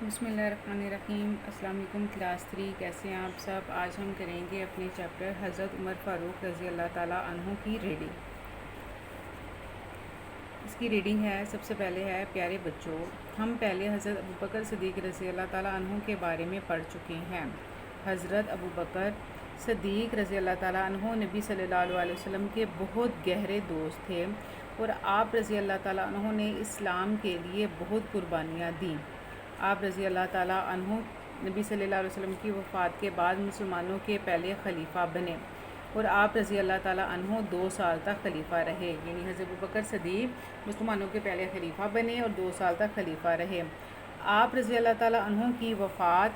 بسم اللہ الرحمن الرحیم۔ السلام علیکم کلاس 3، کیسے ہیں آپ سب؟ آج ہم کریں گے اپنے چیپٹر حضرت عمر فاروق رضی اللہ تعالیٰ عنہ کی ریڈنگ۔ اس کی ریڈنگ ہے، سب سے پہلے ہے پیارے بچوں، ہم پہلے حضرت ابوبکر صدیق رضی اللہ تعالیٰ عنہ کے بارے میں پڑھ چکے ہیں۔ حضرت ابوبکر صدیق رضی اللہ تعالیٰ عنہ نبی صلی اللہ علیہ وسلم کے بہت گہرے دوست تھے، اور آپ رضی اللہ تعالیٰ عنہ نے اسلام کے لیے بہت قربانیاں دیں۔ آپ رضی اللہ تعالیٰ عنہ نبی صلی اللہ علیہ وسلم کی وفات کے بعد مسلمانوں کے پہلے خلیفہ بنے، اور آپ رضی اللہ تعالیٰ عنہ 2 سال تک خلیفہ رہے، یعنی حضرت ابوبکر صدیق مسلمانوں کے پہلے خلیفہ بنے اور 2 سال تک خلیفہ رہے۔ آپ رضی اللہ تعالیٰ عنہ کی وفات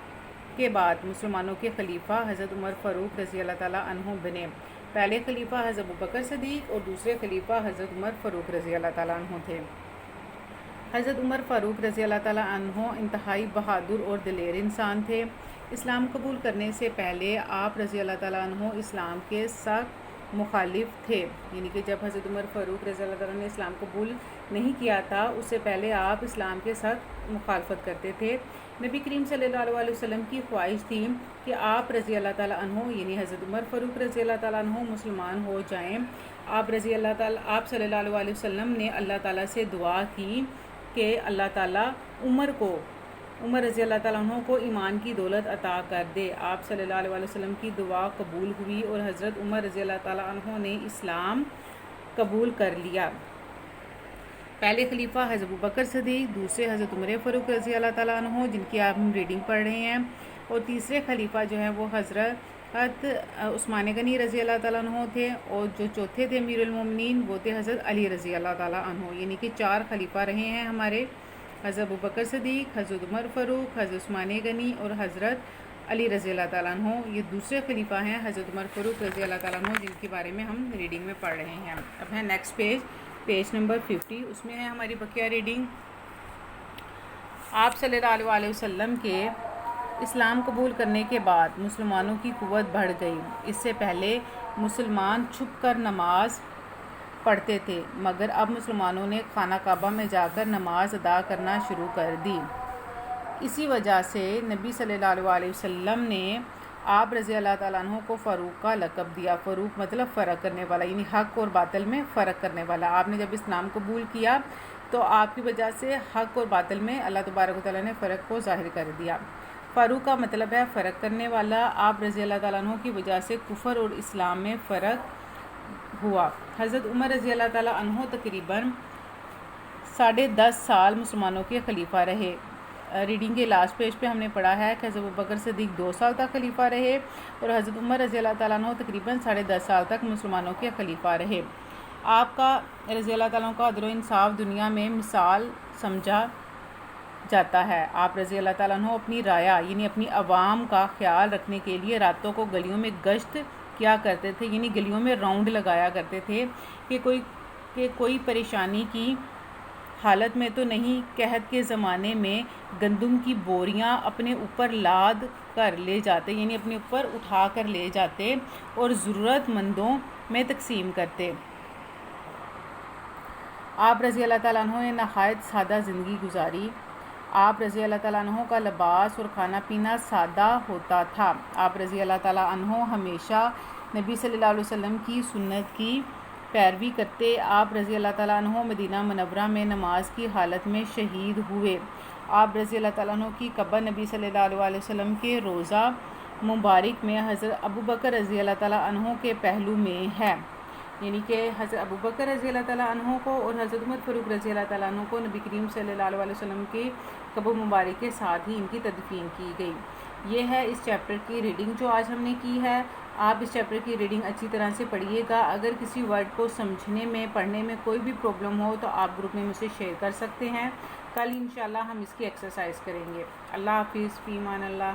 کے بعد مسلمانوں کے خلیفہ حضرت عمر فاروق رضی اللہ تعالیٰ عنہ بنے۔ پہلے خلیفہ حضرت ابوبکر صدیق اور دوسرے خلیفہ حضرت عمر فاروق رضی اللہ تعالیٰ عنہ تھے۔ حضرت عمر فاروق رضی اللہ تعالیٰ عنہ انتہائی بہادر اور دلیر انسان تھے۔ اسلام قبول کرنے سے پہلے آپ رضی اللہ تعالیٰ عنہ اسلام کے سخت مخالف تھے، یعنی کہ جب حضرت عمر فاروق رضی اللہ تعالیٰ نے اسلام قبول نہیں کیا تھا، اس سے پہلے آپ اسلام کے سخت مخالفت کرتے تھے۔ نبی کریم صلی اللہ علیہ وسلم کی خواہش تھی کہ آپ رضی اللہ تعالیٰ عنہ یعنی حضرت عمر فاروق رضی اللہ تعالیٰ عنہ مسلمان ہو جائیں۔ آپ صلی اللہ علیہ وسلم نے اللہ تعالیٰ سے دعا کی کہ اللہ تعالیٰ عمر رضی اللہ تعالیٰ عنہ کو ایمان کی دولت عطا کر دے۔ آپ صلی اللہ علیہ وسلم کی دعا قبول ہوئی اور حضرت عمر رضی اللہ تعالیٰ عنہ نے اسلام قبول کر لیا۔ پہلے خلیفہ حضرت ابوبکر صدیق، دوسرے حضرت عمر فاروق رضی اللہ تعالیٰ عنہ جن کی آپ ہم ریڈنگ پڑھ رہے ہیں، اور تیسرے خلیفہ جو ہیں وہ حضرت عثمان غنی رضی اللہ تعالیٰ عنہ تھے، اور جو چوتھے تھے امیر المومنین وہ تھے حضرت علی رضی اللہ تعالیٰ عنہ، یعنی کہ 4 خلیفہ رہے ہیں ہمارے، حضرت ابوبکر صدیق، حضرت عمر فاروق، حضرت عثمان غنی اور حضرت علی رضی اللہ تعالیٰ عنہ۔ یہ دوسرے خلیفہ ہیں حضرت عمر فاروق رضی اللہ تعالیٰ عنہ جن کے بارے میں ہم ریڈنگ میں پڑھ رہے ہیں۔ اب ہے نیکسٹ پیج نمبر 50، اس میں ہے ہماری بقیہ ریڈنگ۔ آپ صلی اللہ علیہ وسلم کے اسلام قبول کرنے کے بعد مسلمانوں کی قوت بڑھ گئی۔ اس سے پہلے مسلمان چھپ کر نماز پڑھتے تھے، مگر اب مسلمانوں نے خانہ کعبہ میں جا کر نماز ادا کرنا شروع کر دی۔ اسی وجہ سے نبی صلی اللہ علیہ وسلم نے آپ رضی اللہ تعالیٰ عنہ کو فاروق کا لقب دیا۔ فاروق مطلب فرق کرنے والا، یعنی حق اور باطل میں فرق کرنے والا۔ آپ نے جب اسلام قبول کیا تو آپ کی وجہ سے حق اور باطل میں اللہ تبارک و تعالیٰ نے فرق کو ظاہر کر دیا۔ فاروق کا مطلب ہے فرق کرنے والا۔ آپ رضی اللہ تعالیٰ عنہ کی وجہ سے کفر اور اسلام میں فرق ہوا۔ حضرت عمر رضی اللہ تعالیٰ عنہ تقریباً 10.5 سال مسلمانوں کے خلیفہ رہے۔ ریڈنگ کے لاسٹ پیج پہ ہم نے پڑھا ہے کہ حضرت ابوبکر صدیق 2 سال تک خلیفہ رہے، اور حضرت عمر رضی اللہ تعالیٰ عنہ تقریباً 10.5 سال تک مسلمانوں کے خلیفہ رہے۔ آپ کا رضی اللہ تعالیٰ عنہ کا عدل و انصاف دنیا میں مثال سمجھا جاتا ہے۔ آپ رضی اللہ تعالیٰ عنہ اپنی رعایا یعنی اپنی عوام کا خیال رکھنے کے لیے راتوں کو گلیوں میں گشت کیا کرتے تھے، یعنی گلیوں میں راؤنڈ لگایا کرتے تھے کہ کوئی پریشانی کی حالت میں تو نہیں۔ قحط کے زمانے میں گندم کی بوریاں اپنے اوپر لاد کر لے جاتے، یعنی اپنے اوپر اٹھا کر لے جاتے اور ضرورت مندوں میں تقسیم کرتے۔ آپ رضی اللہ تعالیٰ عنہ نے نہایت سادہ زندگی گزاری۔ آپ رضی اللہ تعالیٰ عنہ کا لباس اور کھانا پینا سادہ ہوتا تھا۔ آپ رضی اللہ تعالیٰ عنہ ہمیشہ نبی صلی اللہ علیہ وسلم کی سنت کی پیروی کرتے۔ آپ رضی اللہ تعالیٰ عنہ مدینہ منورہ میں نماز کی حالت میں شہید ہوئے۔ آپ رضی اللہ تعالیٰ عنہ کی قبر نبی صلی اللہ علیہ وسلم کے روضہ مبارک میں حضرت ابوبکر رضی اللہ تعالیٰ عنہ کے پہلو میں ہے، یعنی کہ حضرت ابوبکر رضی اللہ تعالیٰ عنہ کو اور حضرت عمر فاروق رضی اللہ تعالیٰ عنہ کو نبی کریم صلی اللہ علیہ وسلم کی قبر مبارک کے ساتھ ہی ان کی تدفین کی گئی۔ یہ ہے اس چیپٹر کی ریڈنگ جو آج ہم نے کی ہے۔ آپ اس چیپٹر کی ریڈنگ اچھی طرح سے پڑھیے گا۔ اگر کسی ورڈ کو سمجھنے میں پڑھنے میں کوئی بھی پرابلم ہو تو آپ گروپ میں مجھ سے شیئر کر سکتے ہیں۔ کل انشاءاللہ ہم اس کی ایکسرسائز کریں گے۔ اللہ حافظ، فی امان اللہ۔